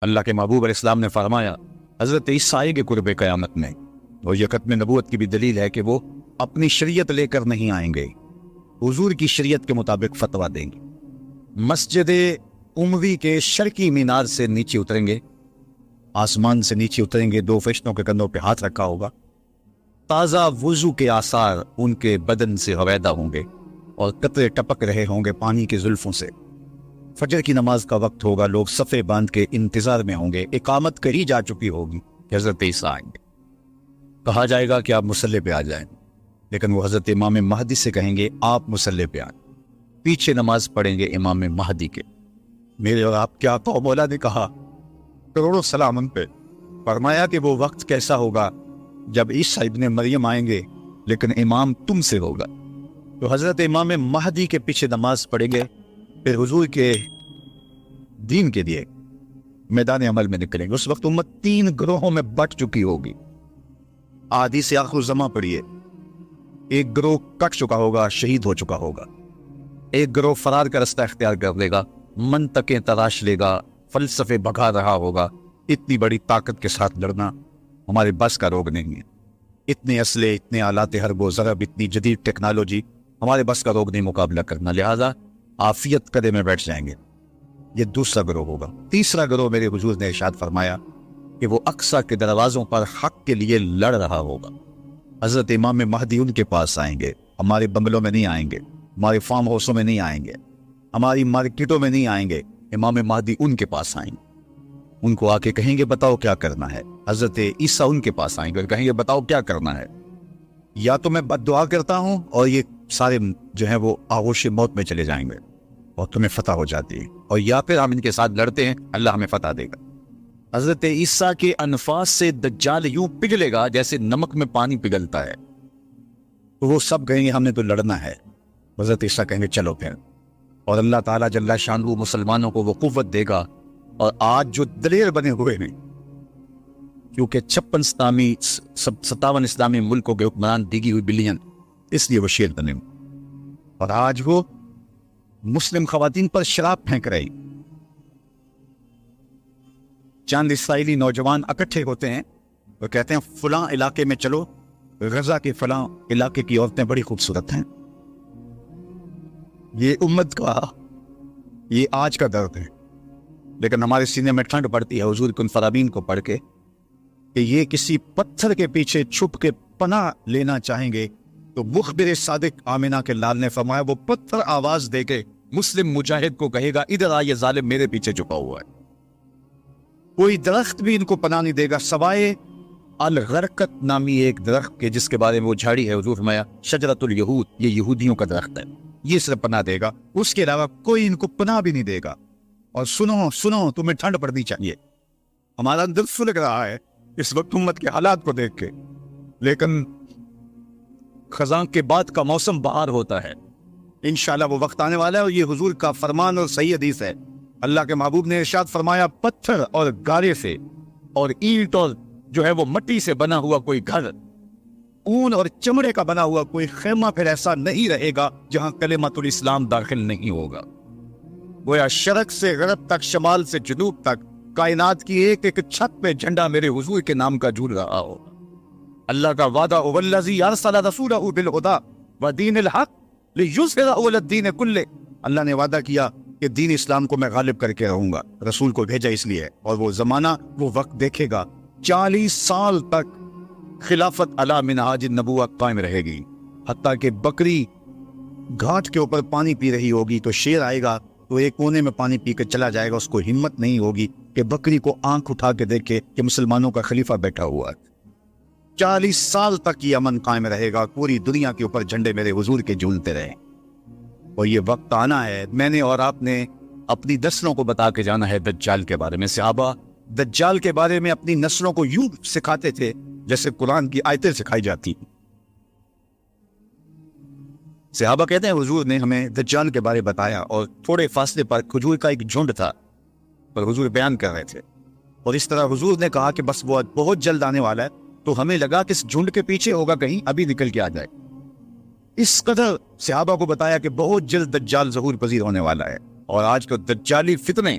اللہ کے محبوب علیہ السلام نے فرمایا حضرت عیسیٰ آئیں گے قرب قیامت میں، اور یہ ختم نبوت کی بھی دلیل ہے کہ وہ اپنی شریعت لے کر نہیں آئیں گے، حضور کی شریعت کے مطابق فتویٰ دیں گے۔ مسجد اموی کے شرقی مینار سے نیچے اتریں گے، آسمان سے نیچے اتریں گے، 2 فرشتوں کے کندھوں پہ ہاتھ رکھا ہوگا، تازہ وضو کے آثار ان کے بدن سے ہویدا ہوں گے اور قطرے ٹپک رہے ہوں گے پانی کے زلفوں سے۔ فجر کی نماز کا وقت ہوگا، لوگ صفے باندھ کے انتظار میں ہوں گے، اقامت کہی جا چکی ہوگی کہ حضرت عیسیٰ آئیں گے۔ کہا جائے گا کہ آپ مصلی پہ آ جائیں، لیکن وہ حضرت امام مہدی سے کہیں گے آپ مصلی پہ آئیں، پیچھے نماز پڑھیں گے امام مہدی کے۔ میرے اور آپ کیا تو مولا نے کہا کروڑوں سلام ان پہ، فرمایا کہ وہ وقت کیسا ہوگا جب عیسیٰ ابن مریم آئیں گے لیکن امام تم سے ہوگا۔ تو حضرت امام مہدی کے پیچھے نماز پڑھیں گے، پھر حضور کے دین کے لیے میدان عمل میں نکلیں گے۔ اس وقت امت 3 گروہوں میں بٹ چکی ہوگی۔ آدھی سے آخر زماں پڑھیے، ایک گروہ کٹ چکا ہوگا، شہید ہو چکا ہوگا، ایک گروہ فرار کا رستہ اختیار کر لے گا، منطقیں تراش لے گا، فلسفے بھگا رہا ہوگا۔ اتنی بڑی طاقت کے ساتھ لڑنا ہمارے بس کا روگ نہیں ہے، اتنے اسلحے، اتنے آلات حرب و ضرب، اتنی جدید ٹیکنالوجی ہمارے بس کا روگ نہیں مقابلہ کرنا، لہذا عافیت قدے میں بیٹھ جائیں گے۔ یہ دوسرا گروہ ہوگا۔ تیسرا گروہ میرے حضور نے ارشاد فرمایا کہ وہ اقصی کے دروازوں پر حق کے لیے لڑ رہا ہوگا۔ حضرت امام مہدی ان کے پاس آئیں گے، ہمارے بنگلوں میں نہیں آئیں گے، ہمارے فارم ہاؤسوں میں نہیں آئیں گے، ہماری مارکیٹوں میں نہیں آئیں گے، امام مہدی ان کے پاس آئیں گے، ان کو آ کے کہیں گے بتاؤ کیا کرنا ہے۔ حضرت عیسیٰ ان کے پاس آئیں گے اور کہیں گے بتاؤ کیا کرنا ہے۔ یا تو میں بد دعا کرتا ہوں اور یہ سارے جو ہیں وہ آغوش موت میں چلے جائیں گے اور تمہیں فتح ہو جاتی ہے، اور یا پھر ہم ان کے ساتھ لڑتے ہیں، اللہ ہمیں فتح دے گا۔ حضرت عیسیٰ کے انفاس سے دجال یوں پگھلے گا جیسے نمک میں پانی پگھلتا ہے، تو وہ سب کہیں گے ہم نے تو لڑنا ہے۔ حضرت عیسیٰ کہیں گے چلو پھر، اور اللہ تعالیٰ جل شانہ مسلمانوں کو وہ قوت دے گا۔ اور آج جو دلیر بنے ہوئے ہیں، کیونکہ 57 اسلامی ملکوں کے حکمران دیگی ہوئی بلین، اس لیے وہ شیر بنے ہوئے، اور آج وہ مسلم خواتین پر شراب پھینک رہے۔ چند اسرائیلی نوجوان اکٹھے ہوتے ہیں، وہ کہتے ہیں فلاں علاقے میں چلو، غزہ کے فلاں علاقے کی عورتیں بڑی خوبصورت ہیں۔ یہ امت کا، یہ آج کا درد ہے، لیکن ہمارے سینے میں ٹھنڈ پڑتی ہے حضور کن فرامین کو پڑھ کے کہ یہ کسی پتھر کے پیچھے چھپ کے پناہ لینا چاہیں گے تو مخبر صادق آمنہ کے لال نے فرمایا وہ پتھر آواز دے کے مسلم مجاہد کو کہے گا ادھر آ، یہ ظالم میرے پیچھے چھپا ہوا ہے۔ کوئی درخت بھی ان کو پناہ نہیں دے گا سوائے الغرقت نامی ایک درخت کے، جس کے بارے میں وہ جھاڑی ہے، حضور فرمایا شجرۃ الیہود، یہ یہودیوں کا درخت ہے، یہ صرف پناہ دے گا، اس کے علاوہ کوئی ان کو پناہ بھی نہیں دے گا۔ اور سنو تمہیں ٹھنڈ پڑنی چاہیے، ہمارا دل سلگ رہا ہے اس وقت امت کے حالات کو دیکھ کے، لیکن خزاں کے بعد کا موسم بہار ہوتا ہے، انشاءاللہ وہ وقت آنے والا ہے، اور یہ حضور کا فرمان اور صحیح حدیث ہے۔ اللہ کے محبوب نے ارشاد فرمایا پتھر اور گارے سے اور اینٹ اور جو ہے وہ مٹی سے بنا ہوا کوئی گھر، اون اور چمڑے کا بنا ہوا کوئی خیمہ پھر ایسا نہیں رہے گا جہاں کلمۃ الاسلام داخل نہیں ہوگا۔ گویا شرق سے غرب تک، شمال سے جنوب تک، کائنات کی ایک ایک چھت پہ جھنڈا میرے حضور کے نام کا جھول رہا ہو۔ اللہ کا وعدہ والذی ارسل رسولہ بالہدی ودین الحق لیظہرہ علی الدین کلہ، اللہ نے وعدہ کیا کہ دین اسلام کو میں غالب کر کے رہوں گا، رسول کو بھیجا اس لیے، اور وہ زمانہ وہ وقت دیکھے گا 40 سال تک خلافت علی منہاج النبوہ قائم رہے گی، حتیٰ کہ بکری گھاٹ کے اوپر پانی پی رہی ہوگی تو شیر آئے گا تو ایک کونے میں پانی پی کے چلا جائے گا، اس کو ہمت نہیں ہوگی کہ بکری کو آنکھ اٹھا کے دیکھے کہ مسلمانوں کا خلیفہ بیٹھا ہوا ہے۔ 40 سال تک یہ امن قائم رہے گا، پوری دنیا کے اوپر جھنڈے میرے حضور کے جھولتے رہے، اور یہ وقت آنا ہے۔ میں نے اور آپ نے اپنی نسلوں کو بتا کے جانا ہے دجال کے بارے میں۔ صحابہ دجال کے بارے میں اپنی نسلوں کو یوں سکھاتے تھے جیسے قرآن کی آیتیں سکھائی جاتی۔ صحابہ کہتے ہیں حضور نے ہمیں دجال کے بارے بتایا، اور تھوڑے فاصلے پر کھجور کا ایک جھنڈ تھا پر حضور بیان کر رہے تھے، اور اس طرح حضور نے کہا کہ بس وہ بہت جلد آنے والا ہے، تو ہمیں لگا کہ اس جھنڈ کے پیچھے ہوگا کہیں، ابھی نکل کے آ جائے۔ اس قدر صحابہ کو بتایا کہ بہت جلد دجال ظہور پذیر ہونے والا ہے، اور آج کو دجالی فتنے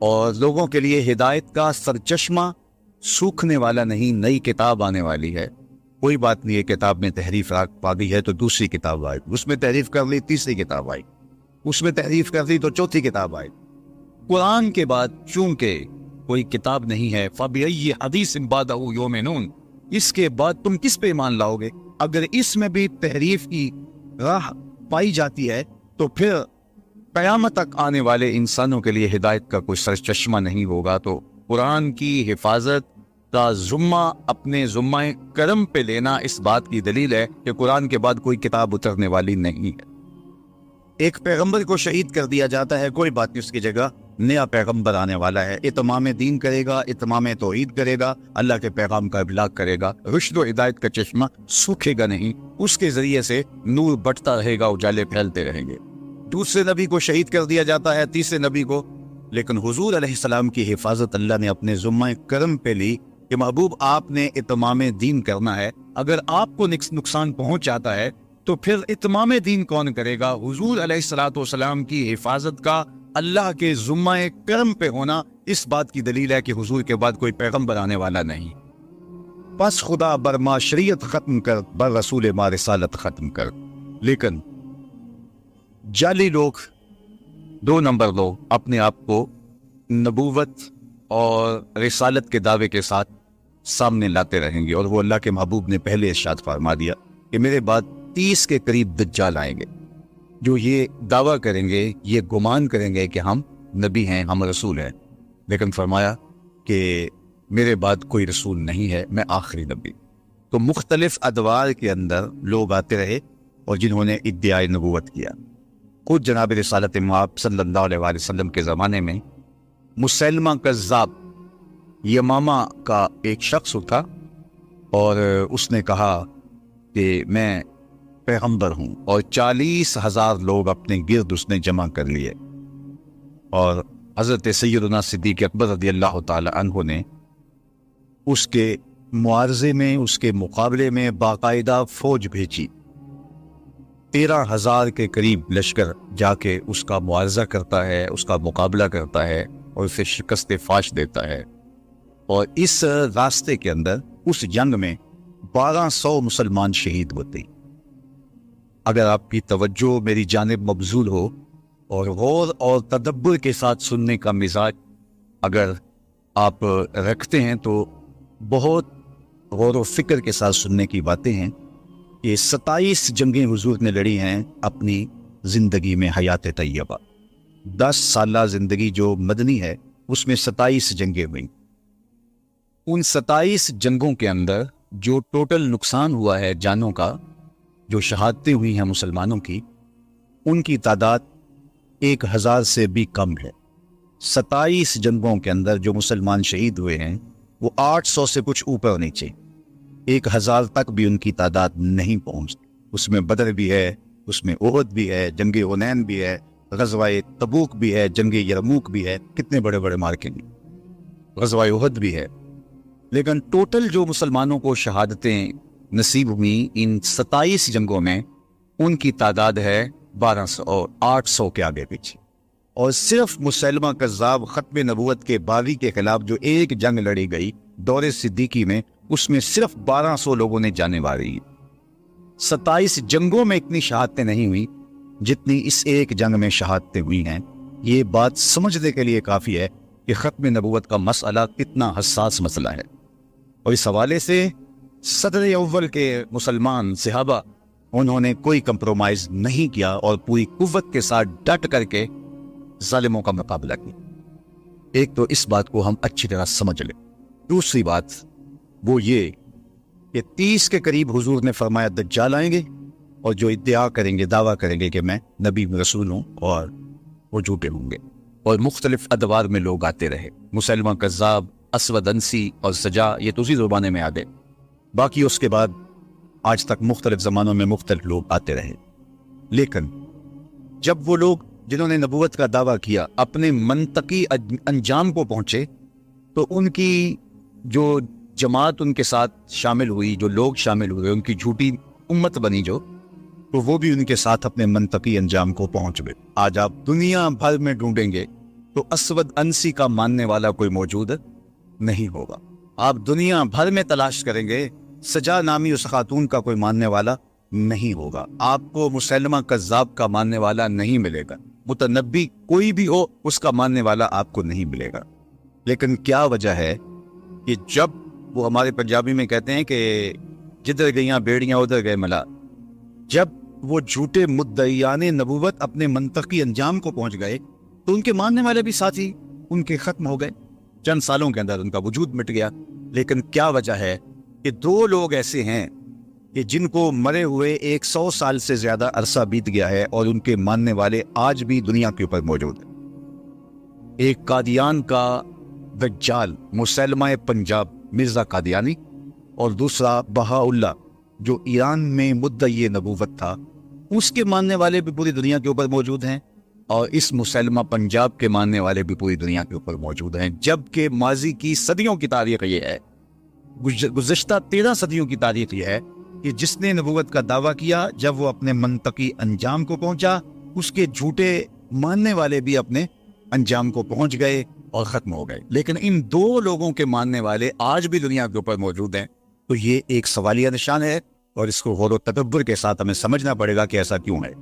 اور لوگوں کے لیے ہدایت کا سرچشمہ سوکھنے والا نہیں، نئی کتاب آنے والی ہے۔ کوئی بات نہیں ہے، کتاب میں تحریف پا گئی ہے تو دوسری کتاب آئے، اس میں تحریف کر لی تیسری کتاب آئی، اس میں تحریف کر لی تو چوتھی کتاب آئی۔ قرآن کے بعد چونکہ کوئی کتاب نہیں ہے، فَبِأَيِّ حَدِيثٍ بَعْدَهُ يُؤْمِنُونَ، اس کے بعد تم کس پہ ایمان لاؤ گے؟ اگر اس میں بھی تحریف کی راہ پائی جاتی ہے تو پھر قیامت تک آنے والے انسانوں کے لیے ہدایت کا کوئی سرچشمہ نہیں ہوگا۔ تو قرآن کی حفاظت کا ذمہ اپنے ذمہ کرم پہ لینا اس بات کی دلیل ہے کہ قرآن کے بعد کوئی کتاب اترنے والی نہیں ہے۔ ایک پیغمبر کو شہید کر دیا جاتا ہے، کوئی بات نہیں، اس کی جگہ نیا پیغمبر آنے والا ہے، اتمام دین کرے گا، اتمام توحید کرے گا، اللہ کے پیغام کا ابلاغ کرے گا، رشد و ہدایت کا چشمہ سوکھے گا نہیں، اس کے ذریعے سے نور بٹتا رہے گا، اجالے پھیلتے رہیں گے۔ دوسرے نبی کو شہید کر دیا جاتا ہے، تیسرے نبی کو، لیکن حضور علیہ السلام کی حفاظت اللہ نے اپنے ذمہ کرم پہ لی کہ محبوب آپ نے اتمام دین کرنا ہے، اگر آپ کو نقصان پہنچ جاتا ہے تو پھر اتمام دین کون کرے گا؟ حضور علیہ السلام کی حفاظت کا اللہ کے ذمہ کرم پہ ہونا اس بات کی دلیل ہے کہ حضور کے بعد کوئی پیغمبر آنے والا نہیں۔ پس خدا بر ما شریعت ختم کر، بر رسول ما رسالت ختم کر۔ لیکن جعلی لوگ، 2 نمبر لوگ اپنے آپ کو نبوت اور رسالت کے دعوے کے ساتھ سامنے لاتے رہیں گے، اور وہ اللہ کے محبوب نے پہلے ارشاد فرما دیا کہ میرے بعد 30 کے قریب دجال آئیں گے جو یہ دعویٰ کریں گے، یہ گمان کریں گے کہ ہم نبی ہیں، ہم رسول ہیں، لیکن فرمایا کہ میرے بعد کوئی رسول نہیں ہے، میں آخری نبی۔ تو مختلف ادوار کے اندر لوگ آتے رہے اور جنہوں نے ادعائے نبوت کیا۔ خود جناب رسالت مآب صلی اللہ علیہ وآلہ وسلم کے زمانے میں مسیلمہ کذاب یمامہ کا ایک شخص تھا، اور اس نے کہا کہ میں پیغمبر ہوں، اور 40,000 لوگ اپنے گرد اس نے جمع کر لیے، اور حضرت سیدنا صدیق اکبر رضی اللہ تعالی عنہ نے اس کے معارضے میں، اس کے مقابلے میں باقاعدہ فوج بھیجی۔ 13,000 کے قریب لشکر جا کے اس کا معارضہ کرتا ہے، اس کا مقابلہ کرتا ہے اور اسے شکست فاش دیتا ہے، اور اس راستے کے اندر اس جنگ میں 1200 مسلمان شہید ہوتے۔ اگر آپ کی توجہ میری جانب مبذول ہو اور غور اور تدبر کے ساتھ سننے کا مزاج اگر آپ رکھتے ہیں تو بہت غور و فکر کے ساتھ سننے کی باتیں ہیں۔ یہ 27 جنگیں حضور نے لڑی ہیں اپنی زندگی میں، حیات طیبہ 10 سالہ زندگی جو مدنی ہے اس میں 27 جنگیں ہوئیں۔ ان 27 جنگوں کے اندر جو ٹوٹل نقصان ہوا ہے جانوں کا، جو شہادتیں ہوئی ہیں مسلمانوں کی، ان کی تعداد 1000 سے بھی کم ہے۔ 27 جنگوں کے اندر جو مسلمان شہید ہوئے ہیں وہ 800 سے کچھ اوپر نیچے، 1000 تک بھی ان کی تعداد نہیں پہنچتی۔ اس میں بدر بھی ہے، اس میں احد بھی ہے، جنگ حنین بھی ہے، غزوہ تبوک بھی ہے، جنگ یرموک بھی ہے، کتنے بڑے بڑے مارکے ہیں، غزوہ احد بھی ہے۔ لیکن ٹوٹل جو مسلمانوں کو شہادتیں نصیب ہوئی ان 27 جنگوں میں، ان کی تعداد ہے 1200 اور 800 کے آگے پیچھے۔ اور صرف مسیلمہ کذاب ختم نبوت کے باغی کے خلاف جو ایک جنگ لڑی گئی دور صدیقی میں، اس میں صرف 1200 لوگوں نے جانیں ماری۔ 27 جنگوں میں اتنی شہادتیں نہیں ہوئی جتنی اس ایک جنگ میں شہادتیں ہوئی ہیں۔ یہ بات سمجھنے کے لیے کافی ہے کہ ختم نبوت کا مسئلہ کتنا حساس مسئلہ ہے، اور اس حوالے سے صدر اول کے مسلمان صحابہ انہوں نے کوئی کمپرومائز نہیں کیا اور پوری قوت کے ساتھ ڈٹ کر کے ظالموں کا مقابلہ کیا۔ ایک تو اس بات کو ہم اچھی طرح سمجھ لیں۔ دوسری بات وہ یہ کہ 30 کے قریب حضور نے فرمایا دجال آئیں گے، اور جو ادعا کریں گے، دعویٰ کریں گے کہ میں نبی رسول ہوں، اور وہ جھوٹے ہوں گے، اور مختلف ادوار میں لوگ آتے رہے۔ مسلمہ کذاب، اسود انسی اور سجا، یہ تو اسی زبانے میں آ گئے۔ باقی اس کے بعد آج تک مختلف زمانوں میں مختلف لوگ آتے رہے۔ لیکن جب وہ لوگ جنہوں نے نبوت کا دعویٰ کیا اپنے منطقی انجام کو پہنچے، تو ان کی جو جماعت ان کے ساتھ شامل ہوئی، جو لوگ شامل ہوئے، ان کی جھوٹی امت بنی جو، تو وہ بھی ان کے ساتھ اپنے منطقی انجام کو پہنچ گئے۔ آج آپ دنیا بھر میں ڈھونڈیں گے تو اسود انسی کا ماننے والا کوئی موجود نہیں ہوگا. آپ دنیا بھر میں تلاش کریں گے، سجا نامی اس خاتون کا کوئی ماننے والا نہیں ہوگا. آپ کو مسلمہ کذاب کا ماننے والا نہیں ملے گا. متنبی کوئی بھی ہو اس کا ماننے والا آپ کو نہیں ملے گا. لیکن کیا وجہ ہے کہ جب وہ ہمارے پنجابی میں کہتے ہیں کہ جدھر گئیاں بیڑیاں ادھر گئے ملا، جب وہ جھوٹے مدعیان نبوت اپنے منطقی انجام کو پہنچ گئے تو ان کے ماننے والے بھی ساتھی ان کے ختم ہو گئے. چند سالوں کے اندر ان کا وجود مٹ گیا. لیکن کیا وجہ ہے کہ دو لوگ ایسے ہیں کہ جن کو مرے ہوئے 100 سال سے زیادہ عرصہ بیت گیا ہے اور ان کے ماننے والے آج بھی دنیا کے اوپر موجود ہیں. ایک قادیان کا دجال مسلمہ پنجاب مرزا قادیانی، اور دوسرا بہاء اللہ جو ایران میں مدعی نبوت تھا، اس کے ماننے والے بھی پوری دنیا کے اوپر موجود ہیں، اور اس مسلمہ پنجاب کے ماننے والے بھی پوری دنیا کے اوپر موجود ہیں. جبکہ ماضی کی صدیوں کی تاریخ یہ ہے، گزشتہ 13 صدیوں کی تاریخ یہ ہے کہ جس نے نبوت کا دعویٰ کیا، جب وہ اپنے منطقی انجام کو پہنچا، اس کے جھوٹے ماننے والے بھی اپنے انجام کو پہنچ گئے اور ختم ہو گئے. لیکن ان دو لوگوں کے ماننے والے آج بھی دنیا کے اوپر موجود ہیں. تو یہ ایک سوالیہ نشان ہے، اور اس کو غور و تدبر کے ساتھ ہمیں سمجھنا پڑے گا کہ ایسا کیوں ہے.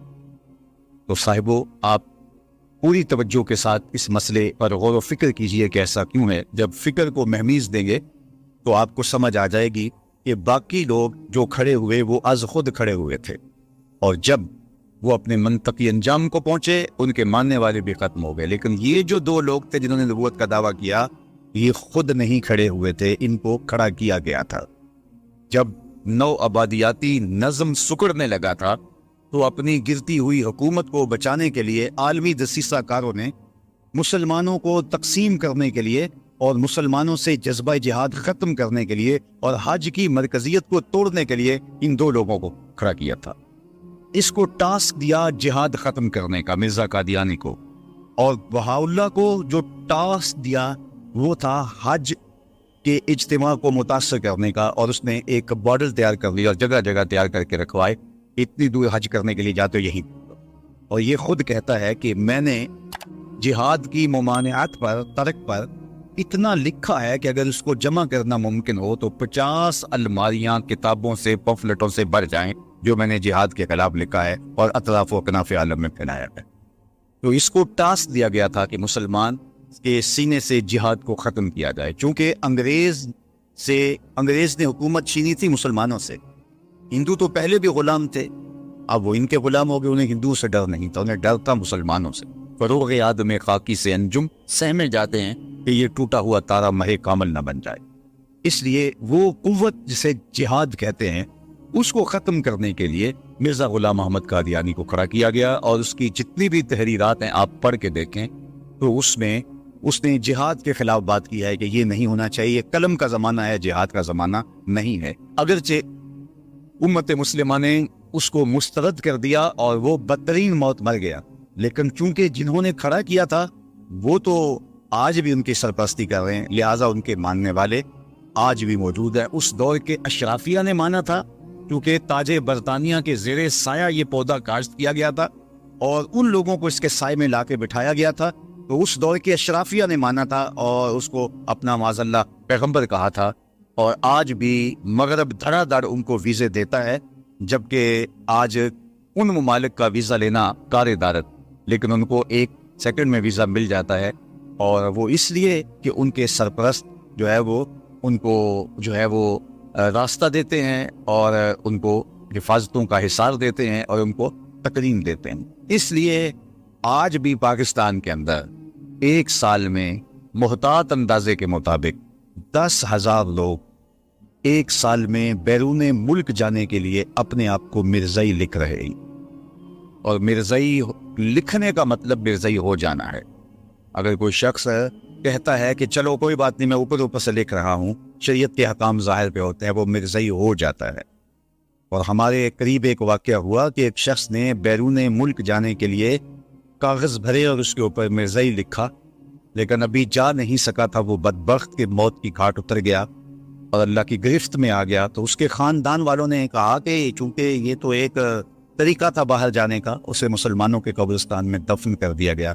تو صاحبو، آپ پوری توجہ کے ساتھ اس مسئلے پر غور و فکر کیجئے کہ ایسا کیوں ہے. جب فکر کو مہمیز دیں گے تو آپ کو سمجھ آ جائے گی کہ باقی لوگ جو کھڑے ہوئے وہ از خود کھڑے ہوئے تھے، اور جب وہ اپنے منطقی انجام کو پہنچے ان کے ماننے والے بھی ختم ہو گئے. لیکن یہ جو دو لوگ تھے جنہوں نے نبوت کا دعویٰ کیا، یہ خود نہیں کھڑے ہوئے تھے، ان کو کھڑا کیا گیا تھا. جب نو آبادیاتی نظم سکڑنے لگا تھا تو اپنی گرتی ہوئی حکومت کو بچانے کے لیے عالمی دسیسہ کاروں نے مسلمانوں کو تقسیم کرنے کے لیے اور مسلمانوں سے جذبہ جہاد ختم کرنے کے لیے اور حج کی مرکزیت کو توڑنے کے لیے ان دو لوگوں کو کھڑا کیا تھا. اس کو ٹاسک دیا جہاد ختم کرنے کا مرزا قادیانی کو، اور بہاء اللہ کو جو ٹاسک دیا وہ تھا حج کے اجتماع کو متاثر کرنے کا. اور اس نے ایک ماڈل تیار کر لیا اور جگہ جگہ تیار کر کے رکھوائے، اتنی دور حج کرنے کے لیے جاتے یہی. اور یہ خود کہتا ہے کہ میں نے جہاد کی ممانعت پر، ترک پر اتنا لکھا ہے کہ اگر اس کو جمع کرنا ممکن ہو تو 50 الماریاں کتابوں سے، پمفلٹوں سے بھر جائیں جو میں نے جہاد کے خلاف لکھا ہے اور اطراف و اکناف عالم میں پھیلایا ہے. تو اس کو ٹاسک دیا گیا تھا کہ مسلمان کے سینے سے جہاد کو ختم کیا جائے. چونکہ انگریز نے حکومت چھینی تھی مسلمانوں سے. ہندو تو پہلے بھی غلام تھے، اب وہ ان کے غلام ہو گئے. انہیں ہندو سے ڈر نہیں تھا، انہیں ڈر تھا مسلمانوں سے. فروغ یاد میں خاکی سے انجم سہمے جاتے ہیں کہ یہ ٹوٹا ہوا تارا مہے کامل نہ بن جائے. اس لیے وہ قوت جسے جہاد کہتے ہیں اس کو ختم کرنے کے لیے مرزا غلام محمد قادیانی کو کھڑا کیا گیا. اور اس کی جتنی بھی تحریرات ہیں آپ پڑھ کے دیکھیں تو اس میں اس نے جہاد کے خلاف بات کی ہے کہ یہ نہیں ہونا چاہیے، قلم کا زمانہ ہے، جہاد کا زمانہ نہیں ہے. اگرچہ امت مسلمہ نے اس کو مسترد کر دیا اور وہ بدترین موت مر گیا، لیکن چونکہ جنہوں نے کھڑا کیا تھا وہ تو آج بھی ان کی سرپرستی کر رہے ہیں، لہٰذا ان کے ماننے والے آج بھی موجود ہیں. اس دور کے اشرافیہ نے مانا تھا، کیونکہ تاج برطانیہ کے زیر سایہ یہ پودا کاشت کیا گیا تھا اور ان لوگوں کو اس کے سائے میں لا کے بٹھایا گیا تھا. تو اس دور کے اشرافیہ نے مانا تھا اور اس کو اپنا معاذ اللہ پیغمبر کہا تھا. اور آج بھی مغرب دھڑا دھڑ ان کو ویزے دیتا ہے، جبکہ آج ان ممالک کا ویزا لینا کار دارت، لیکن ان کو 1 سیکنڈ میں ویزا مل جاتا ہے. اور وہ اس لیے کہ ان کے سرپرست جو ہے وہ ان کو جو ہے وہ راستہ دیتے ہیں اور ان کو حفاظتوں کا حصار دیتے ہیں اور ان کو تکریم دیتے ہیں. اس لیے آج بھی پاکستان کے اندر 1 سال میں محتاط اندازے کے مطابق 10,000 لوگ 1 سال میں بیرون ملک جانے کے لیے اپنے آپ کو مرزائی لکھ رہے ہیں. اور مرزائی لکھنے کا مطلب مرزائی ہو جانا ہے. اگر کوئی شخص کہتا ہے کہ چلو کوئی بات نہیں میں اوپر سے لکھ رہا ہوں، شریعت کے حکام ظاہر پہ ہوتے ہیں، وہ مرزائی ہو جاتا ہے. اور ہمارے قریب ایک واقعہ ہوا کہ ایک شخص نے بیرون ملک جانے کے لیے کاغذ بھرے اور اس کے اوپر مرزائی لکھا، لیکن ابھی جا نہیں سکا تھا. وہ بدبخت کے موت کی گھاٹ اتر گیا اور اللہ کی گرفت میں آ گیا. تو اس کے خاندان والوں نے کہا کہ چونکہ یہ تو ایک طریقہ تھا باہر جانے کا، اسے مسلمانوں کے قبرستان میں دفن کر دیا گیا.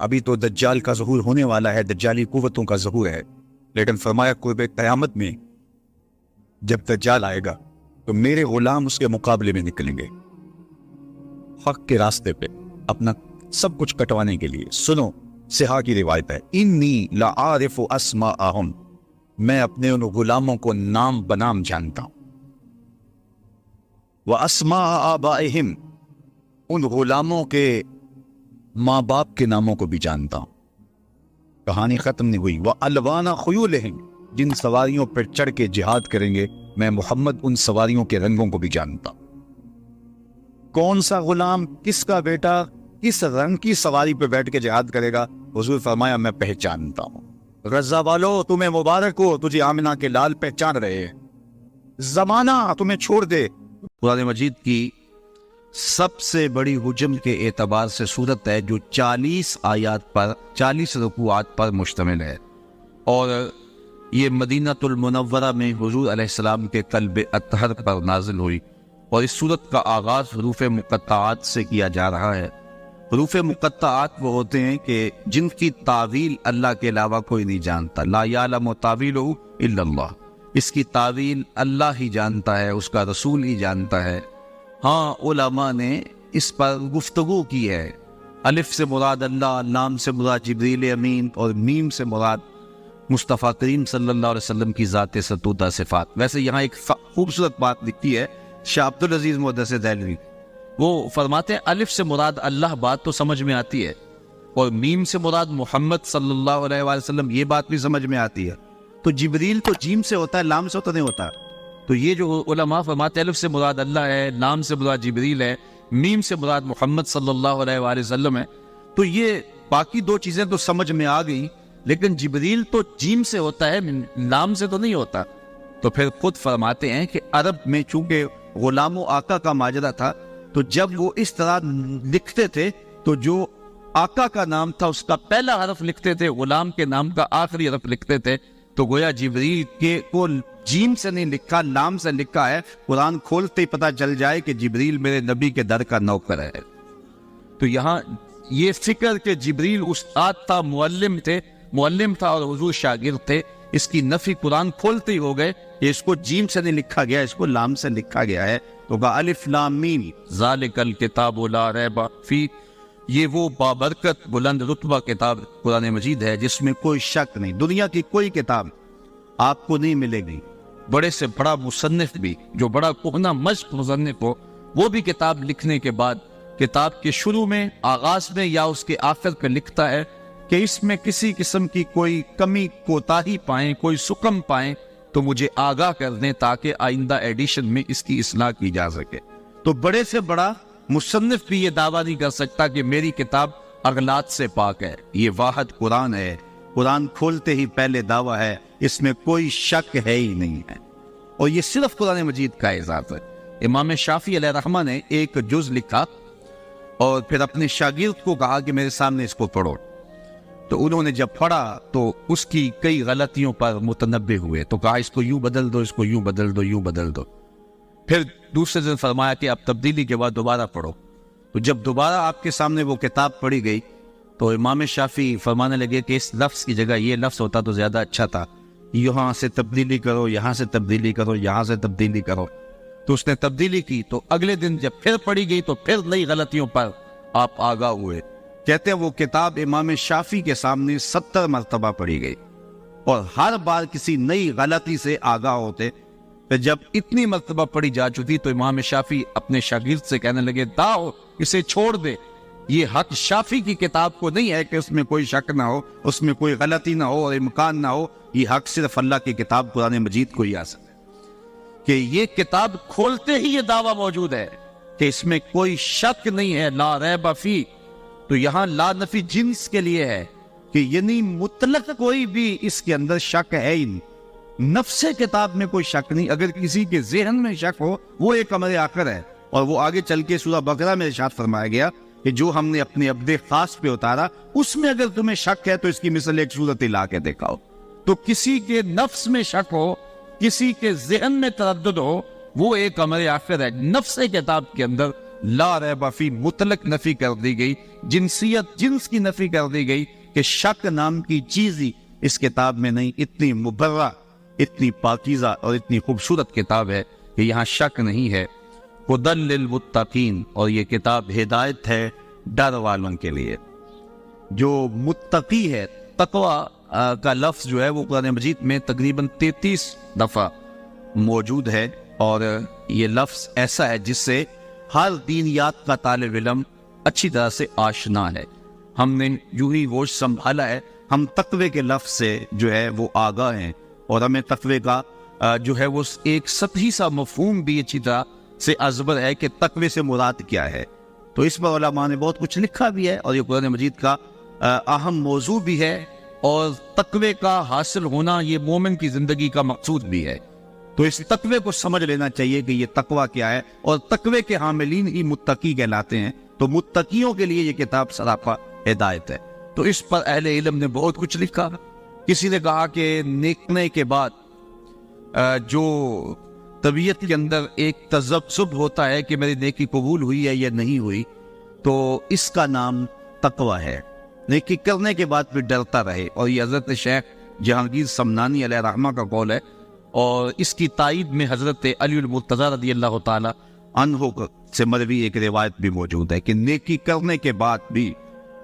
ابھی تو دجال کا ظہور ہونے والا ہے، دجالی قوتوں کا ظہور ہے، لیکن فرمایا قرب قیامت میں جب دجال آئے گا تو میرے غلام اس کے مقابلے میں نکلیں گے حق کے راستے پہ اپنا سب کچھ کٹوانے کے لیے۔ سنو، صحاح کی روایت ہے، انی لعارف اسماءہم، میں اپنے ان غلاموں کو نام بنام جانتا ہوں، واسماء آبائہم، ان غلاموں کے ماں باپ کے ناموں کو بھی جانتا ہوں۔ کہانی ختم نہیں ہوئی، وَأَلْوَانَ خُيُولِهِمْ، جن سواریوں پر چڑھ کے جہاد کریں گے میں محمد ان سواریوں کے رنگوں کو بھی جانتا ہوں۔ کون سا غلام، کس کا بیٹا کس رنگ کی سواری پہ بیٹھ کے جہاد کرے گا، حضور فرمایا میں پہچانتا ہوں۔ غزہ والو تمہیں مبارک ہو، تجھے آمنہ کے لال پہچان رہے ہیں، زمانہ تمہیں چھوڑ دے۔ قرآن مجید کی سب سے بڑی حجم کے اعتبار سے صورت ہے جو 40 آیات پر 40 رکوعات پر مشتمل ہے، اور یہ مدینہ المنورہ میں حضور علیہ السلام کے قلب اطہر پر نازل ہوئی، اور اس صورت کا آغاز حروف مقطعات سے کیا جا رہا ہے۔ حروف مقطعات وہ ہوتے ہیں کہ جن کی تعویل اللہ کے علاوہ کوئی نہیں جانتا، لا یعلم تعویلہ الا اللہ، اس کی تعویل اللہ ہی جانتا ہے، اس کا رسول ہی جانتا ہے۔ ہاں علماء نے اس پر گفتگو کی ہے، الف سے مراد اللہ، لام سے مراد جبریل امین، اور میم سے مراد مصطفیٰ کریم صلی اللہ علیہ وسلم کی ذات ستودہ صفات۔ ویسے یہاں ایک خوبصورت بات لکھی ہے شاہ عبد العزیز محدث دہلوی، وہ فرماتے ہیں الف سے مراد اللہ، بات تو سمجھ میں آتی ہے، اور میم سے مراد محمد صلی اللہ علیہ وآلہ وسلم، یہ بات بھی سمجھ میں آتی ہے۔ تو جبریل تو جیم سے ہوتا ہے، لام سے تو نہیں ہوتا۔ تو یہ جو علماء فرماتے ہیں الف سے مراد اللہ ہے، لام سے مراد جبریل ہے، میم سے مراد محمد صلی اللہ علیہ وآلہ وسلم ہے، تو یہ باقی دو چیزیں تو سمجھ میں آ گئی، لیکن جبریل تو جیم سے ہوتا ہے، لام سے تو نہیں ہوتا۔ تو پھر خود فرماتے ہیں کہ عرب میں چونکہ غلام و آقا کا ماجرا تھا، تو جب وہ اس طرح لکھتے تھے تو جو آقا کا نام تھا اس کا پہلا حرف لکھتے تھے، غلام کے نام کا آخری حرف لکھتے تھے، تو گویا جبریل کے کو جیم سے نہیں لکھا، لام سے لکھا ہے۔ قرآن کھولتے ہی پتہ چل جائے کہ جبریل میرے نبی کے در کا نوکر ہے۔ تو یہاں یہ فکر کہ جبریل استاد تھا، معلم تھا اور حضور شاگرد تھے، اس کی نفی قرآن کھولتے ہی ہو گئے کہ اس کو جیم سے نہیں لکھا گیا، اس کو لام سے لکھا گیا ہے۔ تو کہا الف لام میم ذالک الکتاب لا ریب فیہ، یہ وہ بابرکت بلند رتبہ کتاب قرآن مجید ہے جس میں کوئی شک نہیں۔ دنیا کی کوئی کتاب آپ کو نہیں ملے گی، بڑے سے بڑا مصنف بھی، جو بڑا کہنہ مشق مصنف ہو، وہ بھی کتاب لکھنے کے بعد کتاب کے شروع میں، آغاز میں یا اس کے آخر پہ لکھتا ہے کہ اس میں کسی قسم کی کوئی کمی کوتاہی پائیں، کوئی سکم پائیں تو مجھے آگاہ کر دیں تاکہ آئندہ ایڈیشن میں اس کی اصلاح کی جا سکے۔ تو بڑے سے بڑا مصنف بھی یہ دعویٰ نہیں کر سکتا کہ میری کتاب اغلاط سے پاک ہے، یہ واحد قرآن ہے، قرآن کھولتے ہی پہلے دعویٰ ہے، اس میں کوئی شک ہے ہی نہیں ہے، اور یہ صرف قرآن مجید کا اعزاز ہے۔ امام شافعی علیہ رحمہ نے ایک جز لکھا اور پھر اپنے شاگرد کو کہا کہ میرے سامنے اس کو پڑھو، تو انہوں نے جب پڑھا تو اس کی کئی غلطیوں پر متنبہ ہوئے، تو کہا اس کو یوں بدل دو، اس کو یوں بدل دو، یوں بدل دو۔ پھر دوسرے دن فرمایا کہ اب تبدیلی کے بعد دوبارہ پڑھو۔ تو جب دوبارہ آپ کے سامنے وہ کتاب پڑھی گئی تو امام شافعی فرمانے لگے کہ اس لفظ کی جگہ یہ لفظ ہوتا تو زیادہ اچھا تھا، یہاں سے تبدیلی کرو، یہاں سے تبدیلی کرو، یہاں سے تبدیلی کرو۔ تو اس نے تبدیلی کی، تو اگلے دن جب پھر پڑھی گئی تو پھر نئی غلطیوں پر آپ آگاہ ہوئے۔ کہتے ہیں وہ کتاب امام شافعی کے سامنے 70 مرتبہ پڑھی گئی، اور ہر بار کسی نئی غلطی سے آگاہ ہوتے۔ پھر جب اتنی مرتبہ پڑھی جا چکی تو امام شافعی اپنے شاگرد سے کہنے لگے داؤ اسے چھوڑ دے، یہ حق شافعی کی کتاب کو نہیں ہے کہ اس میں کوئی شک نہ ہو، اس میں کوئی غلطی نہ ہو اور امکان نہ ہو، یہ حق صرف اللہ کی کتاب قرآن مجید کو ہی آ سکتا ہے کہ یہ کتاب کھولتے ہی یہ دعویٰ موجود ہے کہ اس میں کوئی شک نہیں ہے، لا ریب فیہ۔ تو یہاں لا نفی جنس کے لیے ہے کہ یعنی مطلق کوئی بھی اس کے اندر شک ہے ہی نہیں، نفس کتاب میں کوئی شک نہیں۔ اگر کسی کے ذہن میں شک ہو وہ ایک امر آخر ہے، اور وہ آگے چل کے سورہ بقرہ میں ارشاد فرمایا گیا کہ جو ہم نے اپنے عبد خاص پہ اتارا اس میں اگر تمہیں شک ہے تو اس کی مثل ایک صورت لا کے دکھاؤ۔ تو کسی کے نفس میں شک ہو، کسی کے ذہن میں تردد ہو، وہ ایک امر آخر ہے، نفس کتاب کے اندر لا ریب فی مطلق نفی کر دی گئی، جنسیت جنس کی نفی کر دی گئی کہ شک نام کی چیز ہی اس کتاب میں نہیں۔ اتنی مبرہ، اتنی پاکیزہ اور اتنی خوبصورت کتاب ہے کہ یہاں شک نہیں ہے۔ ہدی للمتقین، اور یہ کتاب ہدایت ہے ڈر والوں کے لیے۔ جو متقی ہے، تقوی کا لفظ جو ہے وہ قرآن مجید میں تقریباً 33 دفعہ موجود ہے، اور یہ لفظ ایسا ہے جس سے ہر دینیات کا طالب علم اچھی طرح سے آشنا ہے۔ ہم نے یوں ہی گوشت سنبھالا ہے، ہم تقوی کے لفظ سے جو ہے وہ آگاہ ہیں، اور ہمیں تقوی کا جو ہے وہ ایک سطحی سا مفہوم بھی اچھی طرح سے ازبر ہے کہ تقوی سے مراد کیا ہے۔ تو اس پر علماء نے بہت کچھ لکھا بھی ہے، اور یہ قرآن مجید کا اہم موضوع بھی ہے، اور تقوی کا حاصل ہونا یہ مومن کی زندگی کا مقصود بھی ہے۔ تو اس تقوی کو سمجھ لینا چاہیے کہ یہ تقوی کیا ہے، اور تقوی کے حاملین ہی متقی کہلاتے ہیں۔ تو متقیوں کے لیے یہ کتاب سراپا ہدایت ہے۔ تو اس پر اہل علم نے بہت کچھ لکھا۔ کسی نے کہا کہ نیکنے کے بعد جو طبیعت کے اندر ایک تذبذب ہوتا ہے کہ میری نیکی قبول ہوئی ہے یا نہیں ہوئی، تو اس کا نام تقوی ہے۔ نیکی کرنے کے بعد بھی ڈرتا رہے، اور یہ حضرت شیخ جہانگیر سمنانی علیہ رحمہ کا قول ہے، اور اس کی تائید میں حضرت علی المرتضیٰ رضی اللہ تعالی عنہ سے مروی ایک روایت بھی موجود ہے کہ نیکی کرنے کے بعد بھی